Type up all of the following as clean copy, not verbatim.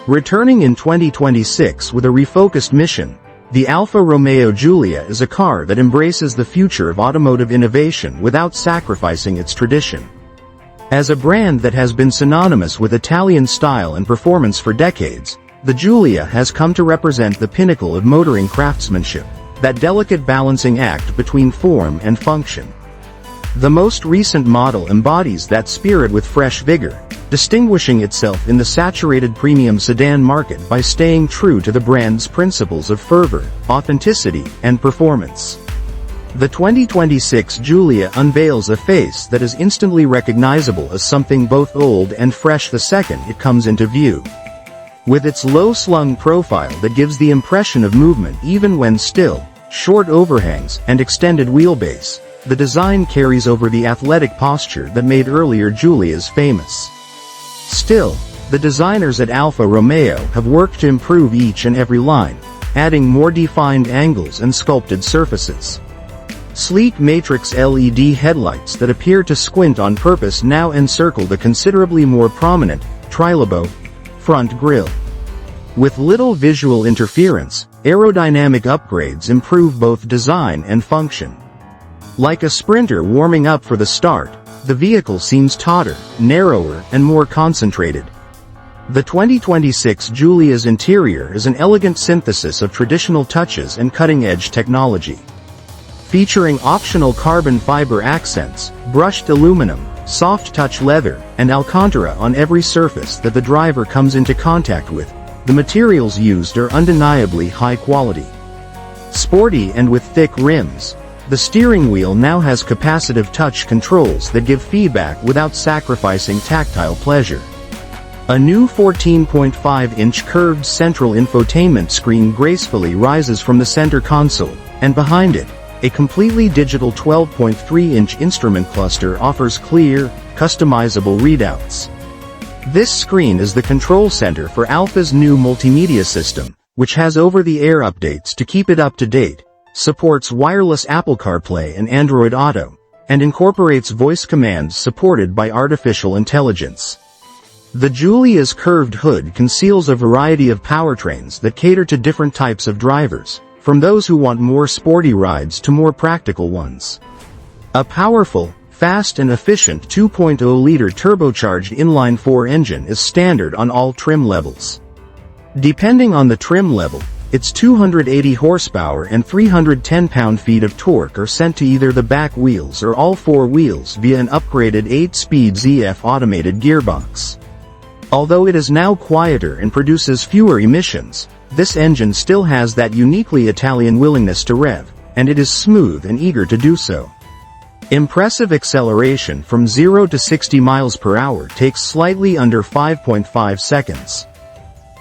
Returning in 2026 with a refocused mission, the Alfa Romeo Giulia is a car that embraces the future of automotive innovation without sacrificing its tradition. As a brand that has been synonymous with Italian style and performance for decades, the Giulia has come to represent the pinnacle of motoring craftsmanship, that delicate balancing act between form and function. The most recent model embodies that spirit with fresh vigor, distinguishing itself in the saturated premium sedan market by staying true to the brand's principles of fervor, authenticity, and performance. The 2026 Giulia unveils a face that is instantly recognizable as something both old and fresh the second it comes into view. With its low-slung profile that gives the impression of movement even when still, short overhangs, and extended wheelbase, the design carries over the athletic posture that made earlier Giulias famous. Still, the designers at Alfa Romeo have worked to improve each and every line, adding more defined angles and sculpted surfaces. Sleek matrix LED headlights that appear to squint on purpose now encircle the considerably more prominent, Trilobo, front grille. With little visual interference, aerodynamic upgrades improve both design and function. Like a sprinter warming up for the start, the vehicle seems tauter, narrower, and more concentrated. The 2026 Giulia's interior is an elegant synthesis of traditional touches and cutting-edge technology. Featuring optional carbon fiber accents, brushed aluminum, soft-touch leather, and Alcantara on every surface that the driver comes into contact with, the materials used are undeniably high quality. Sporty and with thick rims, the steering wheel now has capacitive touch controls that give feedback without sacrificing tactile pleasure. A new 14.5-inch curved central infotainment screen gracefully rises from the center console, and behind it, a completely digital 12.3-inch instrument cluster offers clear, customizable readouts. This screen is the control center for Alfa's new multimedia system, which has over-the-air updates to keep it up to date, supports wireless Apple CarPlay and Android Auto, and incorporates voice commands supported by artificial intelligence. The Giulia's curved hood conceals a variety of powertrains that cater to different types of drivers, from those who want more sporty rides to more practical ones. A powerful, fast and efficient 2.0-liter turbocharged inline-4 engine is standard on all trim levels. Depending on the trim level, its 280 horsepower and 310 pound-feet of torque are sent to either the back wheels or all four wheels via an upgraded 8-speed ZF automated gearbox. Although it is now quieter and produces fewer emissions, this engine still has that uniquely Italian willingness to rev, and it is smooth and eager to do so. Impressive acceleration from 0 to 60 miles per hour takes slightly under 5.5 seconds.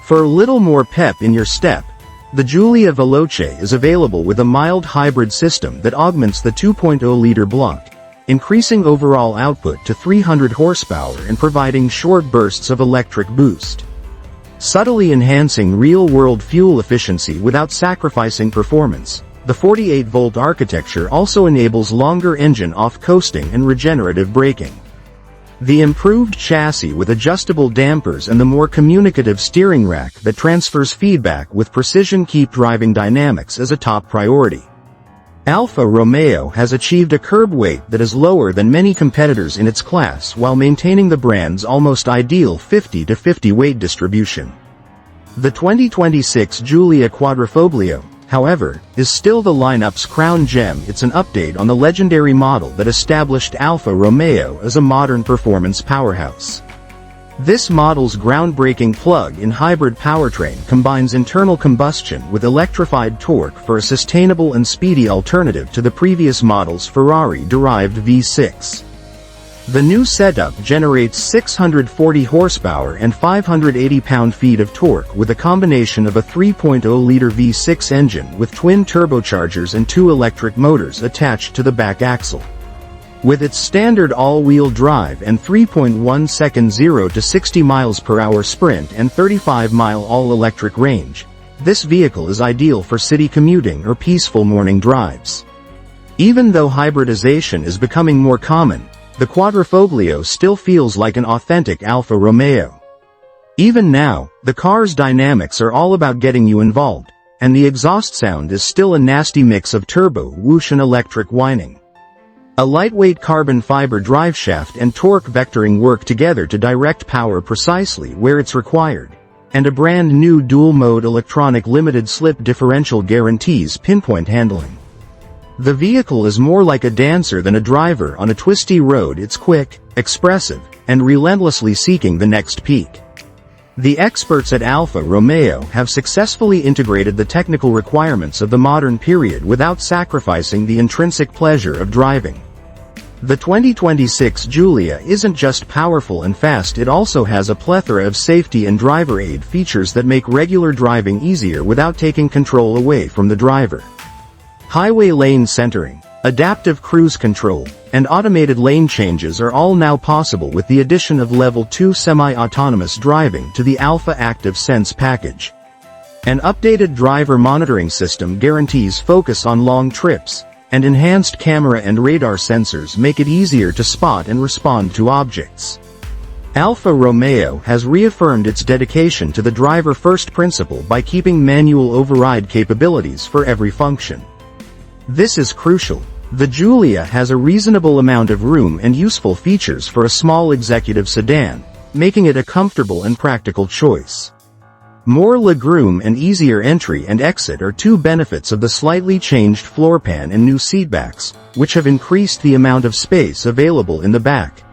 For a little more pep in your step, the Giulia Veloce is available with a mild hybrid system that augments the 2.0-liter block, increasing overall output to 300 horsepower and providing short bursts of electric boost. Subtly enhancing real-world fuel efficiency without sacrificing performance, the 48-volt architecture also enables longer engine off-coasting and regenerative braking. The improved chassis with adjustable dampers and the more communicative steering rack that transfers feedback with precision keep driving dynamics is a top priority. Alfa Romeo has achieved a curb weight that is lower than many competitors in its class while maintaining the brand's almost ideal 50-50 weight distribution. The 2026 Giulia Quadrifoglio, however, is still the lineup's crown gem. It's an update on the legendary model that established Alfa Romeo as a modern performance powerhouse. This model's groundbreaking plug-in hybrid powertrain combines internal combustion with electrified torque for a sustainable and speedy alternative to the previous model's Ferrari-derived V6. The new setup generates 640 horsepower and 580 pound-feet of torque with a combination of a 3.0-liter V6 engine with twin turbochargers and two electric motors attached to the back axle. With its standard all-wheel drive and 3.1-second 0 to 60 miles per hour sprint and 35-mile all-electric range, this vehicle is ideal for city commuting or peaceful morning drives. Even though hybridization is becoming more common, the Quadrifoglio still feels like an authentic Alfa Romeo. Even now, the car's dynamics are all about getting you involved, and the exhaust sound is still a nasty mix of turbo whoosh and electric whining. A lightweight carbon fiber driveshaft and torque vectoring work together to direct power precisely where it's required, and a brand new dual-mode electronic limited-slip differential guarantees pinpoint handling. The vehicle is more like a dancer than a driver on a twisty road. It's quick, expressive, and relentlessly seeking the next peak. The experts at Alfa Romeo have successfully integrated the technical requirements of the modern period without sacrificing the intrinsic pleasure of driving. The 2026 Giulia isn't just powerful and fast, it also has a plethora of safety and driver aid features that make regular driving easier without taking control away from the driver. Highway lane centering, adaptive cruise control, and automated lane changes are all now possible with the addition of Level 2 semi-autonomous driving to the Alfa Active Sense package. An updated driver monitoring system guarantees focus on long trips, and enhanced camera and radar sensors make it easier to spot and respond to objects. Alfa Romeo has reaffirmed its dedication to the driver-first principle by keeping manual override capabilities for every function. This is crucial. The Giulia has a reasonable amount of room and useful features for a small executive sedan, making it a comfortable and practical choice. More legroom and easier entry and exit are two benefits of the slightly changed floor pan and new seatbacks, which have increased the amount of space available in the back.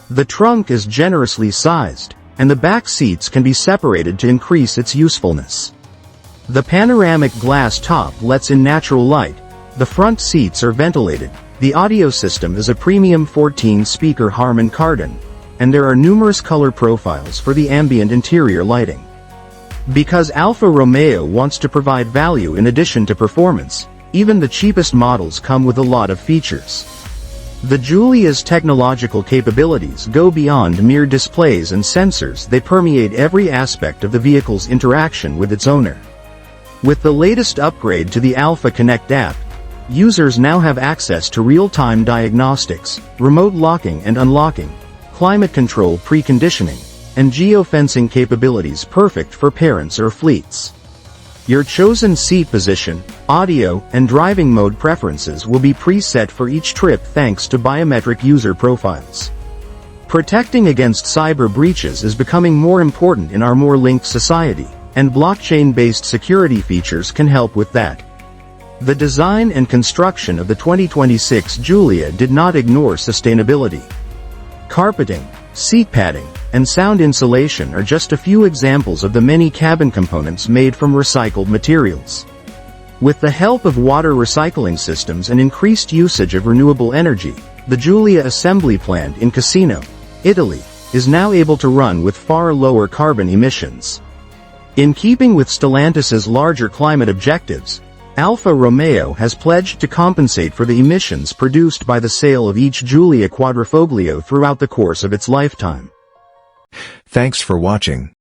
The trunk is generously sized, and the back seats can be separated to increase its usefulness. The panoramic glass top lets in natural light, the front seats are ventilated, the audio system is a premium 14-speaker Harman Kardon, and there are numerous color profiles for the ambient interior lighting. Because Alfa Romeo wants to provide value in addition to performance, even the cheapest models come with a lot of features. The Giulia's technological capabilities go beyond mere displays and sensors, they permeate every aspect of the vehicle's interaction with its owner. With the latest upgrade to the Alfa Connect app, users now have access to real-time diagnostics, remote locking and unlocking, climate control preconditioning, and geofencing capabilities perfect for parents or fleets. Your chosen seat position, audio, and driving mode preferences will be preset for each trip thanks to biometric user profiles. Protecting against cyber breaches is becoming more important in our more linked society, and blockchain-based security features can help with that. The design and construction of the 2026 Giulia did not ignore sustainability. Carpeting, seat padding, and sound insulation are just a few examples of the many cabin components made from recycled materials. With the help of water recycling systems and increased usage of renewable energy, the Giulia assembly plant in Cassino, Italy, is now able to run with far lower carbon emissions. In keeping with Stellantis's larger climate objectives, Alfa Romeo has pledged to compensate for the emissions produced by the sale of each Giulia Quadrifoglio throughout the course of its lifetime. Thanks for watching.